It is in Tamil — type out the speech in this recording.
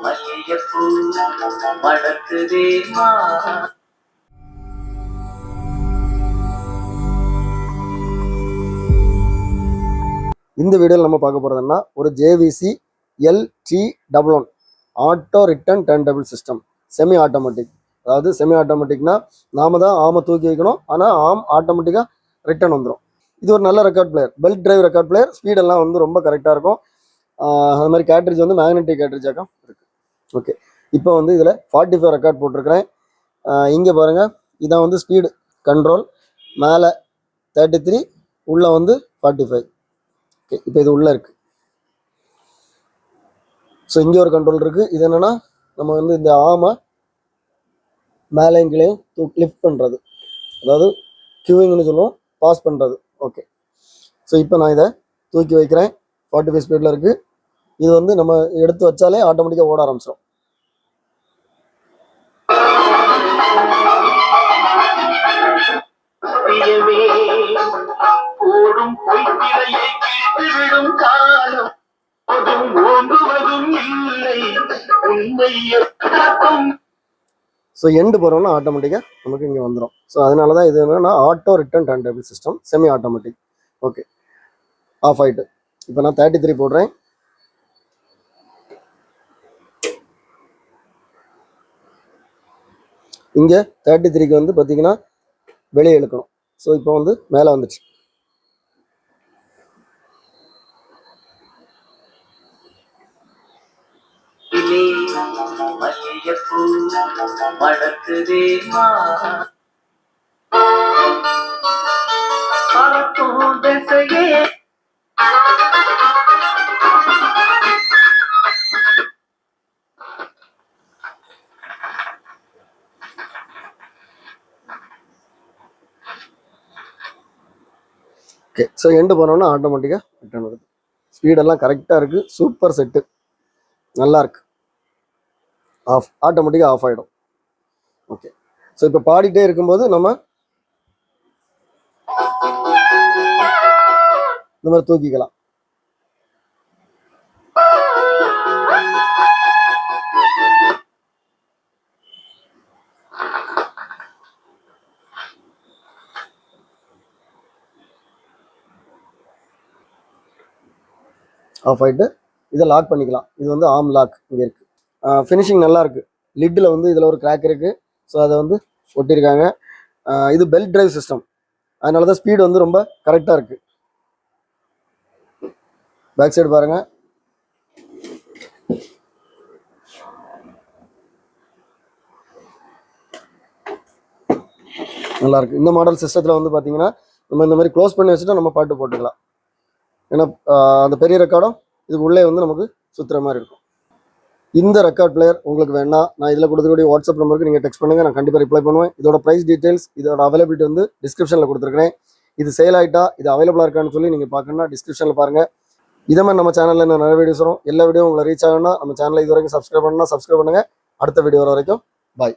மல்லிகைப்பூ மணக்குதே இந்த வீடியோவில் நம்ம பார்க்க போகிறதுன்னா ஒரு JVC LT11 auto return turn table system semi automatic. அதாவது செமி ஆட்டோமேட்டிக்னா நாம தான் ஆமை தூக்கி வைக்கணும், ஆனால் ஆம் ஆட்டோமேட்டிக்காக ரிட்டர்ன் வந்துடும். இது ஒரு நல்ல record player, belt drive record player. ஸ்பீடெல்லாம் வந்து ரொம்ப கரெக்டாக இருக்கும். அது மாதிரி கேட்ரிட்ஜ் வந்து மேக்னெட்டிக் கேட்ரிட்ஜாக இருக்குது. ஓகே, இப்போ வந்து இதில் 45 ரெக்கார்ட் போட்டிருக்கிறேன். இங்கே பாருங்கள், இதான் வந்து ஸ்பீடு கண்ட்ரோல். மேலே 33, உள்ளே வந்து 45. ஓகே, இப்போ இது உள்ளே இருக்குது. ஸோ இங்கே ஒரு கண்ட்ரோல் இருக்குது. இது என்னென்னா, நம்ம வந்து இந்த ஆமை மேலேயும் கீழேயும் லிஃப்ட் பண்ணுறது, அதாவது கியூவிங்னு சொல்லுவோம், பாஸ் பண்ணுறது. ஓகே, ஸோ இப்போ நான் இதை தூக்கி வைக்கிறேன். 45 ஸ்பீடில் இருக்குது. இது வந்து நம்ம எடுத்து வச்சாலே ஆட்டோமேட்டிக்காக ஓட ஆரம்பிச்சிடும். ஸோ எண்டு போகிறோம்னா ஆட்டோமேட்டிக்காக நமக்கு இங்கே வந்துடும். ஸோ அதனால தான் இது என்னன்னா auto return turn table system semi automatic. Okay, off ஆகிட்டு. இப்போ நான் 33 போடுறேன். இங்கே 33க்கு வந்து பார்த்தீங்கன்னா வெளியே இழுக்கணும். ஸோ இப்போ வந்து மேலே வந்துச்சு. ஓகே, ஸோ எண்டு போனோன்னா ஆட்டோமேட்டிக்காக ரிட்டர்ன் வருது. ஸ்பீடெல்லாம் கரெக்டாக இருக்குது. சூப்பர் செட்டு, நல்லா இருக்கு. ஆட்டோமேட்டிக்காக ஆஃப் ஆகிடும். ஓகே, ஸோ இப்போ பாடிட்டே இருக்கும்போது நம்ம இந்த மாதிரி தூக்கிக்கலாம். ஆஃப் ஆகிட்டு இதை லாக் பண்ணிக்கலாம். இது வந்து ஆம் லாக் இங்கே இருக்குது. ஃபினிஷிங் நல்லா இருக்குது. லிட்டில் வந்து இதில் ஒரு கிராக் இருக்குது. ஸோ அதை வந்து ஒட்டியிருக்காங்க. இது பெல்ட் டிரைவ் சிஸ்டம், அதனால தான் ஸ்பீடு வந்து ரொம்ப கரெக்டாக இருக்குது. பேக் சைடு பாருங்கள், நல்லாயிருக்கு. இந்த மாடல் சிஸ்டத்தில் வந்து பார்த்தீங்கன்னா நம்ம இந்த மாதிரி க்ளோஸ் பண்ணி வச்சுட்டு நம்ம பாட்டு போட்டுக்கலாம். ஏன்னா அந்த பெரிய ரெக்கார்டும் இதுக்கு உள்ளே வந்து நமக்கு சுற்றுற மாதிரி இருக்கும். இந்த ரெக்கார்ட் பிளேயர் உங்களுக்கு வேணா, நான் இதில் கொடுத்துக்கூடிய வாட்ஸ்அப் நம்பருக்கு நீங்கள் டெக்ஸ்ட் பண்ணுங்கள், நான் கண்டிப்பாக ரிப்ளை பண்ணுவேன். இதோட ப்ரைஸ் டீட்டெயில்ஸ், இதோட அவைலபிலிட்டி வந்து டிஸ்கிரிப்ஷனில் கொடுத்துருக்கேன். இது சேல் ஆகிட்டா, இது அவைலபிளாக இருக்கான்னு சொல்லி நீங்கள் பார்க்கணுன்னா டிஸ்கிரிப்ஷனில் பாருங்கள். இதே மாதிரி நம்ம சேனலில் இன்னும் நிறைய வீடியோஸ் வரும். எல்லா வீடியோ உங்களை ரீச் ஆகணும்னா நம்ம சேனலை இது வரைக்கும் சப்ஸ்கிரைப் பண்ணுங்கள். அடுத்த வீடியோ வர வரைக்கும் பாய்.